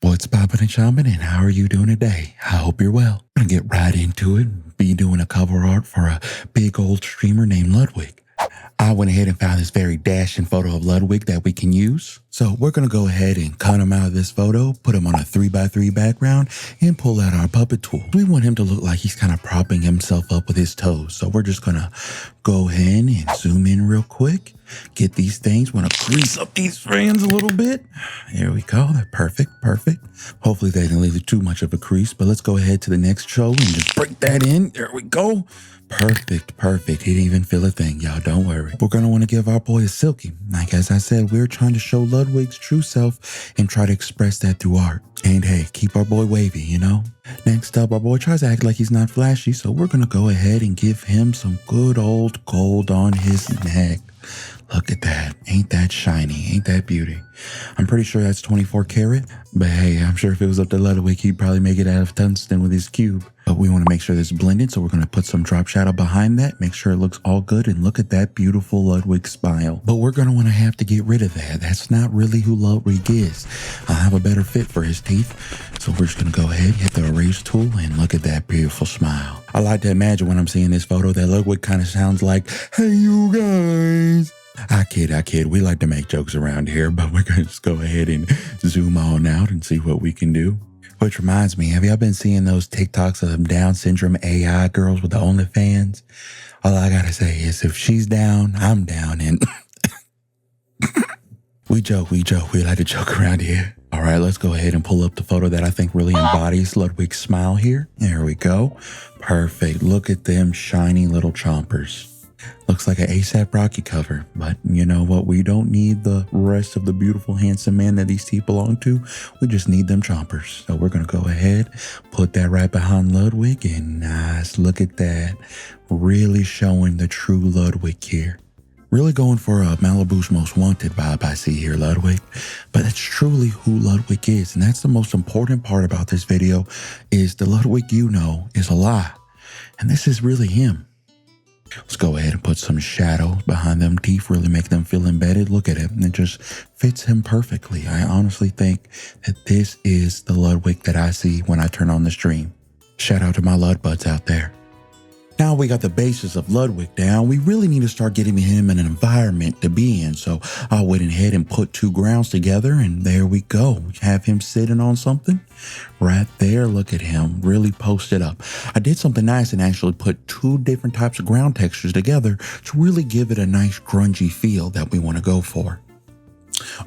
What's poppin' and chompin', and how are you doing today? I hope you're well. I'm gonna get right into it. Be doing a cover art for a big old streamer named Ludwig. I went ahead and found this very dashing photo of Ludwig that we can use. So we're going to go ahead and cut him out of this photo, put him on a 3x3 background, and pull out our puppet tool. We want him to look like he's kind of propping himself up with his toes. So we're just going to go ahead and zoom in real quick. Get these things. Want to grease up these strands a little bit. There we go. They're perfect. Hopefully they didn't leave too much of a crease, but let's go ahead to the next show and just break that in. There we go. Perfect. He didn't even feel a thing, y'all. Don't worry. We're going to want to give our boy a silky. Like as I said, we're trying to show Ludwig's true self and try to express that through art. And hey, keep our boy wavy, you know? Next up, our boy tries to act like he's not flashy, so we're going to go ahead and give him some good old gold on his neck. Look at that. Ain't that shiny? Ain't that beauty? I'm pretty sure that's 24 karat, but hey, I'm sure if it was up to Ludwig, he'd probably make it out of tungsten with his cube. But we want to make sure this blended, so we're going to put some drop shadow behind that, make sure it looks all good, and look at that beautiful Ludwig smile. But we're going to have to get rid of that. That's not really who Ludwig is. I'll have a better fit for his teeth, so we're just going to go ahead, hit the erase tool, and look at that beautiful smile. I like to imagine when I'm seeing this photo that Ludwig kind of sounds like, "Hey, you guys." I kid. We like to make jokes around here, but we're going to just go ahead and zoom on out and see what we can do. Which reminds me, have y'all been seeing those TikToks of them Down syndrome AI girls with the OnlyFans? All I got to say is if she's down, I'm down. And we joke. We like to joke around here. All right, let's go ahead and pull up the photo that I think really embodies Ludwig's smile here. There we go. Perfect. Look at them shiny little chompers. Looks like an A$AP Rocky cover, but you know what? We don't need the rest of the beautiful, handsome man that these teeth belong to. We just need them chompers. So we're going to go ahead, put that right behind Ludwig, and nice. Look at that. Really showing the true Ludwig here. Really going for a Malibu's Most Wanted vibe I see here, Ludwig. But that's truly who Ludwig is, and that's the most important part about this video, is the Ludwig you know is a lie. And this is really him. Let's go ahead and put some shadows behind them teeth, really make them feel embedded. Look at him. It just fits him perfectly. I honestly think that this is the Ludwig that I see when I turn on the stream. Shout out to my Ludbuds out there. Now we got the basis of Ludwig down, we really need to start getting him in an environment to be in. So I went ahead and put two grounds together, and there we go. We have him sitting on something right there. Look at him, really posted up. I did something nice and actually put two different types of ground textures together to really give it a nice grungy feel that we want to go for.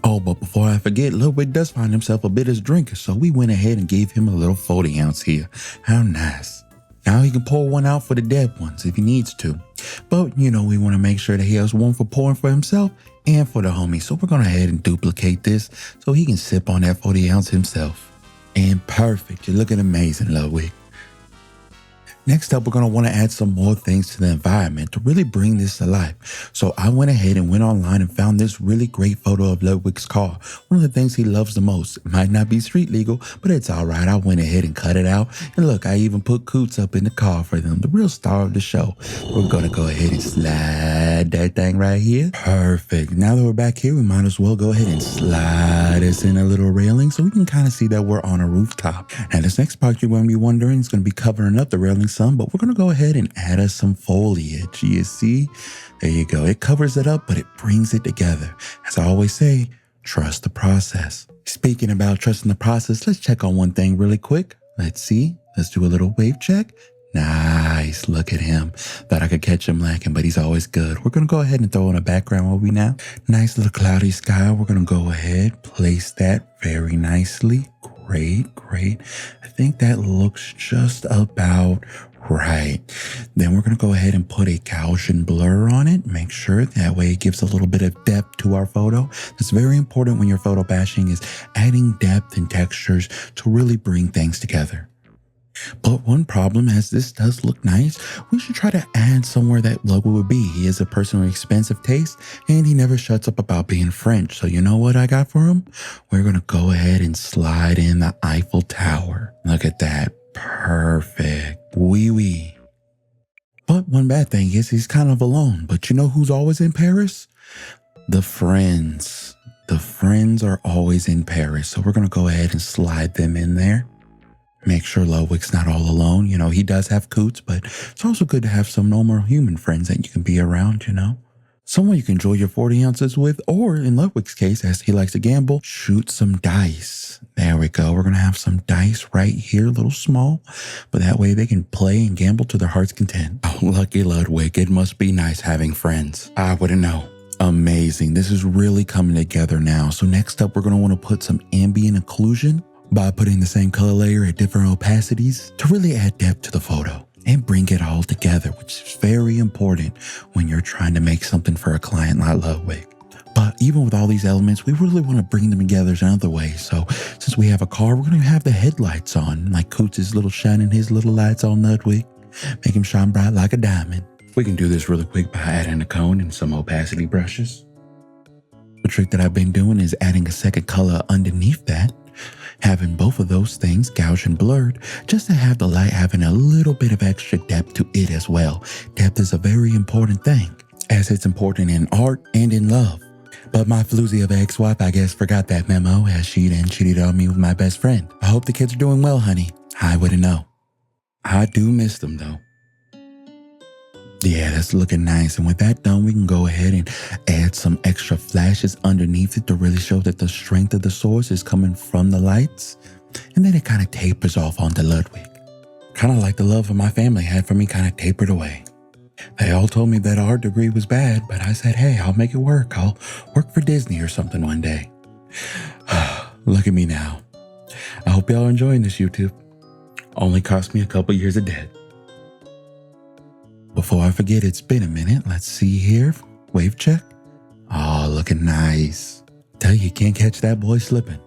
Oh, but before I forget, Ludwig does find himself a bit as a drinker, so we went ahead and gave him a little 40 ounce here. How nice. Now he can pour one out for the dead ones if he needs to. But, you know, we want to make sure that he has one for pouring for himself and for the homie. So we're going to head and duplicate this so he can sip on that 40 ounce himself. And perfect. You're looking amazing, Ludwig. Next up, we're going to want to add some more things to the environment to really bring this to life. So I went ahead and went online and found this really great photo of Ludwig's car. One of the things he loves the most. It might not be street legal, but it's all right. I went ahead and cut it out. And look, I even put Coots up in the car for them, the real star of the show. We're going to go ahead and slide that thing right here. Perfect. Now that we're back here, we might as well go ahead and slide us in a little railing so we can kind of see that we're on a rooftop. Now this next part you're going to be wondering is going to be covering up the railing some, but we're going to go ahead and add us some foliage. You see? There you go. It covers it up, but it brings it together. As I always say, trust the process. Speaking about trusting the process, let's check on one thing really quick. Let's see. Let's do a little wave check. Nice. Look at him. Thought I could catch him lacking, but he's always good. We're going to go ahead and throw in a background, will we now? Nice little cloudy sky. We're going to go ahead, place that very nicely. Great. I think that looks just about right. Then we're going to go ahead and put a Gaussian blur on it. Make sure that way it gives a little bit of depth to our photo. That's very important when you're photo bashing, is adding depth and textures to really bring things together. But one problem, as this does look nice, we should try to add somewhere that logo would be. He is a person with expensive taste, and he never shuts up about being French. So you know what I got for him? We're going to go ahead and slide in the Eiffel Tower. Look at that. Perfect. Oui. But one bad thing is he's kind of alone. But you know who's always in Paris? The friends. The friends are always in Paris, so we're going to go ahead and slide them in there. Make sure Ludwig's not all alone. You know, he does have coots, but it's also good to have some normal human friends that you can be around, you know? Someone you can enjoy your 40 ounces with, or in Ludwig's case, as he likes to gamble, shoot some dice. There we go. We're going to have some dice right here, a little small, but that way they can play and gamble to their heart's content. Oh, lucky Ludwig. It must be nice having friends. I wouldn't know. Amazing. This is really coming together now. So next up, we're going to want to put some ambient occlusion by putting the same color layer at different opacities to really add depth to the photo and bring it all together, which is very important when you're trying to make something for a client like Ludwig. But even with all these elements, we really want to bring them together in another way. So since we have a car, we're going to have the headlights on, like Coots' little shining his little lights on Ludwig, make him shine bright like a diamond. We can do this really quick by adding a cone and some opacity brushes. The trick that I've been doing is adding a second color underneath that, having both of those things gouged and blurred, just to have the light having a little bit of extra depth to it as well. Depth is a very important thing, as it's important in art and in love. But my floozy of ex-wife, I guess, forgot that memo, as she then cheated on me with my best friend. I hope the kids are doing well, honey. I wouldn't know. I do miss them, though. Yeah, that's looking nice. And with that done, we can go ahead and add some extra flashes underneath it to really show that the strength of the source is coming from the lights. And then it kind of tapers off onto Ludwig. Kind of like the love my family had for me kind of tapered away. They all told me that our art degree was bad, but I said, hey, I'll make it work. I'll work for Disney or something one day. Look at me now. I hope y'all are enjoying this, YouTube. Only cost me a couple years of debt. Before I forget, it's been a minute. Let's see here. Wave check. Oh, looking nice. Tell you can't catch that boy slipping.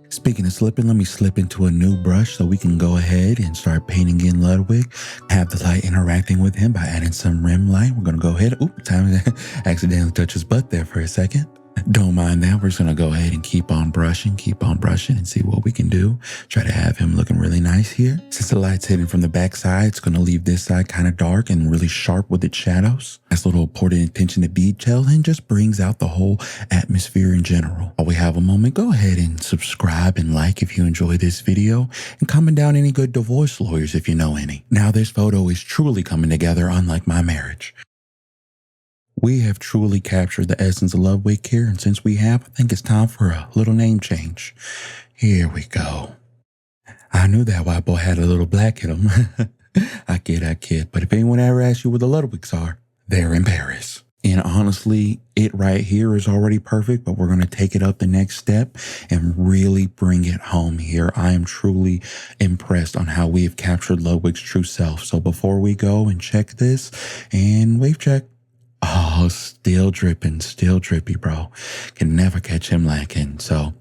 Speaking of slipping, let me slip into a new brush so we can go ahead and start painting in Ludwig. Have the light interacting with him by adding some rim light. We're going to go ahead. Oop, time to accidentally touch his butt there for a second. Don't mind that. We're just going to go ahead and keep on brushing and see what we can do. Try to have him looking really nice here. Since the light's hitting from the back side, it's going to leave this side kind of dark and really sharp with its shadows. That's a little important attention to detail and just brings out the whole atmosphere in general. While we have a moment, go ahead and subscribe and like if you enjoyed this video, and comment down any good divorce lawyers if you know any. Now this photo is truly coming together, unlike my marriage. We have truly captured the essence of Ludwig here, and since we have, I think it's time for a little name change. Here we go. I knew that white boy had a little black in him. I kid. But if anyone ever asks you where the Ludwigs are, they're in Paris. And honestly, it right here is already perfect, but we're going to take it up the next step and really bring it home here. I am truly impressed on how we have captured Ludwig's true self. So before we go and check this, and wave check. Oh, still drippy, bro. Can never catch him lacking. So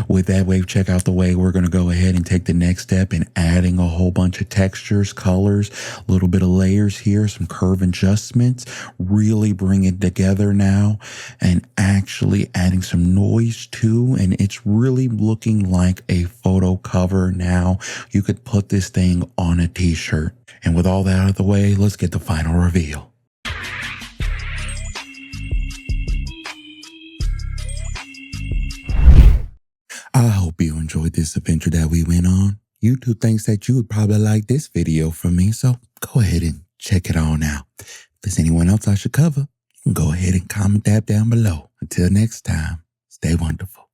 with that wave check out the way, we're going to go ahead and take the next step in adding a whole bunch of textures, colors, a little bit of layers here, some curve adjustments, really bring it together now and actually adding some noise too. And it's really looking like a photo cover now. You could put this thing on a t-shirt. And with all that out of the way, let's get the final reveal. I hope you enjoyed this adventure that we went on. YouTube thinks that you would probably like this video from me, so go ahead and check it on out. If there's anyone else I should cover, you can go ahead and comment that down below. Until next time, stay wonderful.